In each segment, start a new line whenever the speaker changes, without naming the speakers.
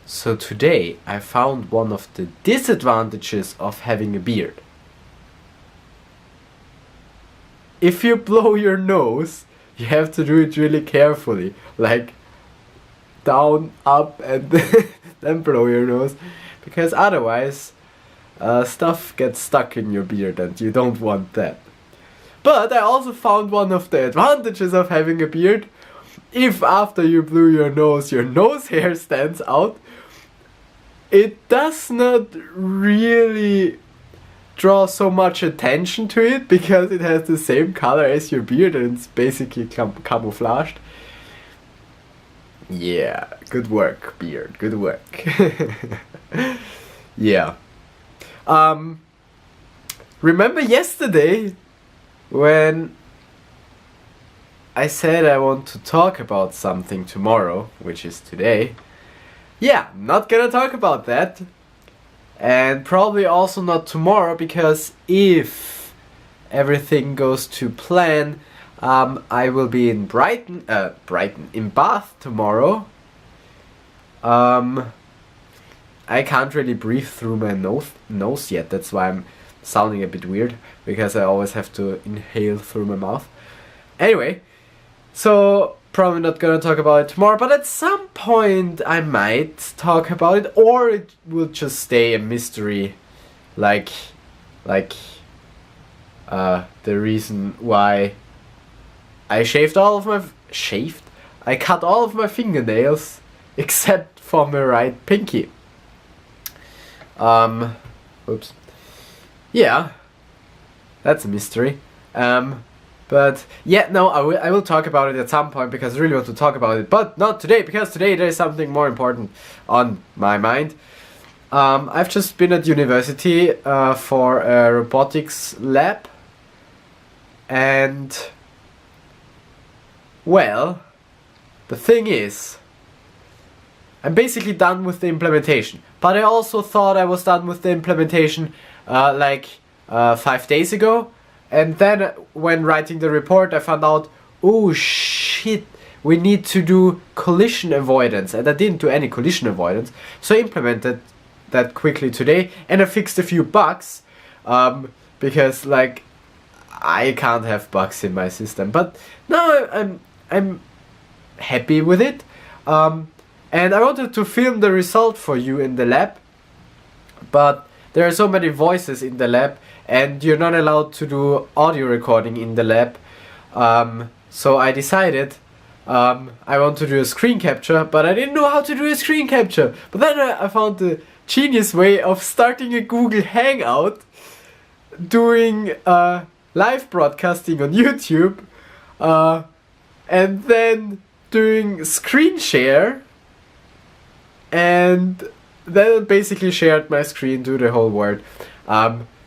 So today I found one of the disadvantages of having a beard. If you blow your nose, you have to do it really carefully, like down, up, and then blow your nose, because otherwise stuff gets stuck in your beard and you don't want that. But I also found one of the advantages of having a beard. If after you blew your nose hair stands out, it does not really draw so much attention to it because it has the same color as your beard and it's basically camouflaged. Yeah, good work, beard, good work. Yeah. Remember yesterday when I said I want to talk about something tomorrow, which is today? Yeah, not gonna talk about that. And probably also not tomorrow, because if everything goes to plan, I will be in in Bath tomorrow. I can't really breathe through my nose yet, that's why I'm sounding a bit weird, because I always have to inhale through my mouth. Anyway, so probably not gonna talk about it tomorrow, but at some point I might talk about it, or it will just stay a mystery, like the reason why I cut all of my fingernails except for my right pinky. Oops. Yeah, that's a mystery. But yeah, no, I will talk about it at some point because I really want to talk about it, but not today, because today there is something more important on my mind. I've just been at university for a robotics lab, and well, the thing is, I'm basically done with the implementation, but I also thought I was done with the implementation 5 days ago. And then when writing the report I found out, oh shit, we need to do collision avoidance, and I didn't do any collision avoidance, so I implemented that quickly today, and I fixed a few bugs, because like I can't have bugs in my system, but now I'm happy with it, and I wanted to film the result for you in the lab, but there are so many voices in the lab, and you're not allowed to do audio recording in the lab. So I decided I want to do a screen capture, but I didn't know how to do a screen capture. But then I found the genius way of starting a Google Hangout, doing live broadcasting on YouTube, and then doing screen share, and then basically shared my screen to the whole world.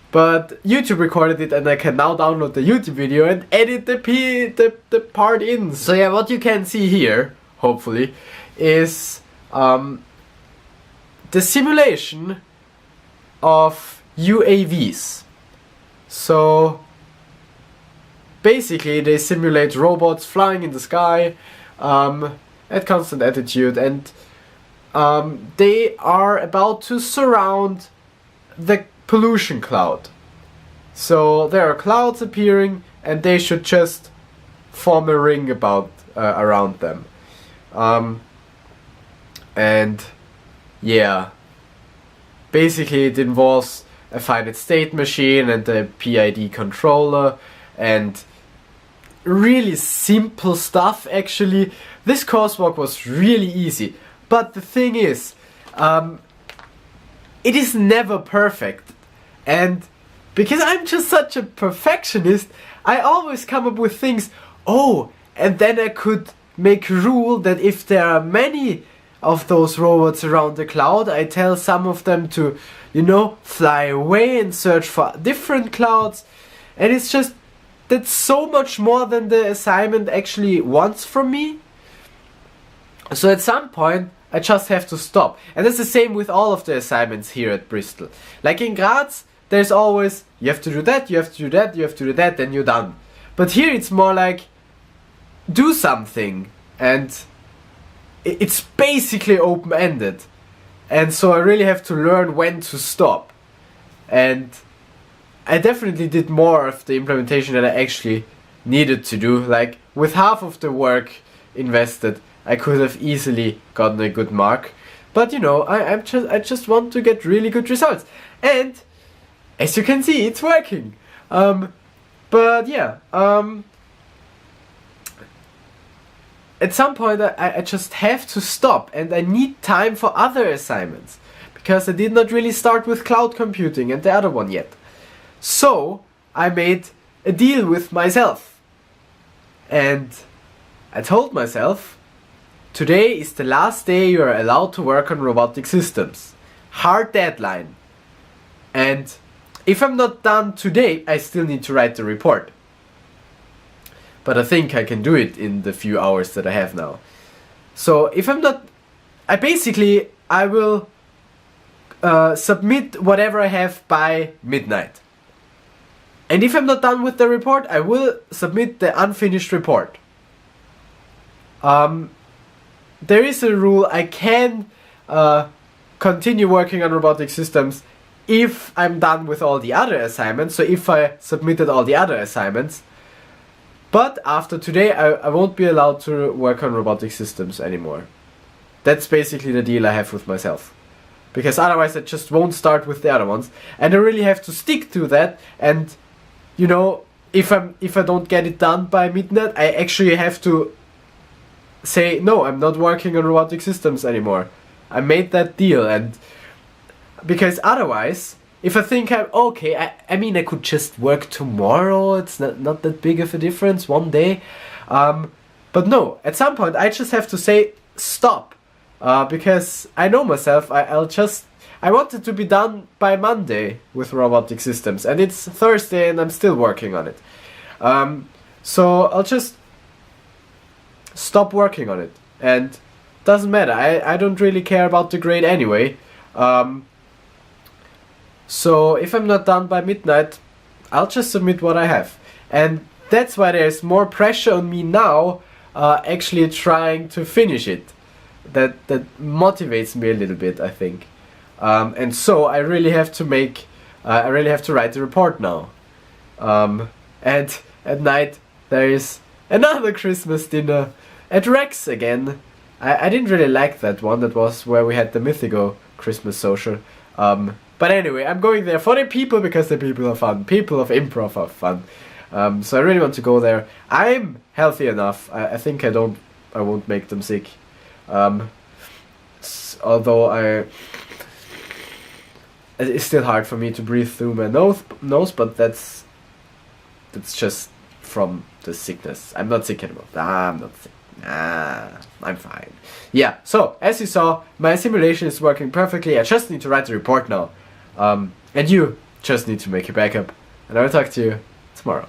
But YouTube recorded it, and I can now download the YouTube video and edit the part in. So yeah, what you can see here, hopefully, is the simulation of UAVs. So basically they simulate robots flying in the sky at constant altitude, and they are about to surround the pollution cloud. So there are clouds appearing, and they should just form a ring around them. And yeah, basically it involves a finite state machine and a PID controller, and really simple stuff actually. This coursework was really easy, but the thing is, it is never perfect. And because I'm just such a perfectionist, I always come up with things, and then I could make a rule that if there are many of those robots around the cloud, I tell some of them to, fly away and search for different clouds. And it's just, that's so much more than the assignment actually wants from me. So at some point, I just have to stop. And that's the same with all of the assignments here at Bristol. Like in Graz, there's always, you have to do that, you have to do that, you have to do that, then you're done. But here it's more like, do something. And it's basically open-ended. And so I really have to learn when to stop. And I definitely did more of the implementation than I actually needed to do. Like, with half of the work invested, I could have easily gotten a good mark. But you know, I just want to get really good results. And as you can see, it's working. But yeah, at some point I just have to stop, and I need time for other assignments, because I did not really start with cloud computing and the other one yet. So I made a deal with myself, and I told myself, today is the last day you are allowed to work on robotic systems. Hard deadline. And if I'm not done today, I still need to write the report. But I think I can do it in the few hours that I have now. So if I'm not... I will submit whatever I have by midnight. And if I'm not done with the report, I will submit the unfinished report. There is a rule, I can continue working on robotic systems if I'm done with all the other assignments, so if I submitted all the other assignments. But after today, I won't be allowed to work on robotic systems anymore. That's basically the deal I have with myself. Because otherwise I just won't start with the other ones. And I really have to stick to that. And, you know, if I don't get it done by midnight, I actually have to say, no, I'm not working on robotic systems anymore. I made that deal. And because otherwise, if I think I mean, I could just work tomorrow, it's not that big of a difference, one day. But no, at some point I just have to say stop. Because I know myself, I want it to be done by Monday with robotic systems. And it's Thursday and I'm still working on it. So I'll just stop working on it. And doesn't matter, I don't really care about the grade anyway. So if I'm not done by midnight, I'll just submit what I have. And that's why there's more pressure on me now, actually trying to finish it. That motivates me a little bit, I think. And so I really have to write the report now. And at night there is another Christmas dinner at Rex again. I didn't really like that one. That was where we had the Mythico Christmas social. But anyway, I'm going there for the people, because the people are fun. People of improv are fun. So I really want to go there. I'm healthy enough. I think I won't make them sick. Although it's still hard for me to breathe through my nose, but that's just from the sickness. I'm not sick anymore. I'm not sick. I'm fine. Yeah, so as you saw, my simulation is working perfectly. I just need to write the report now. And you just need to make a backup. And I will talk to you tomorrow.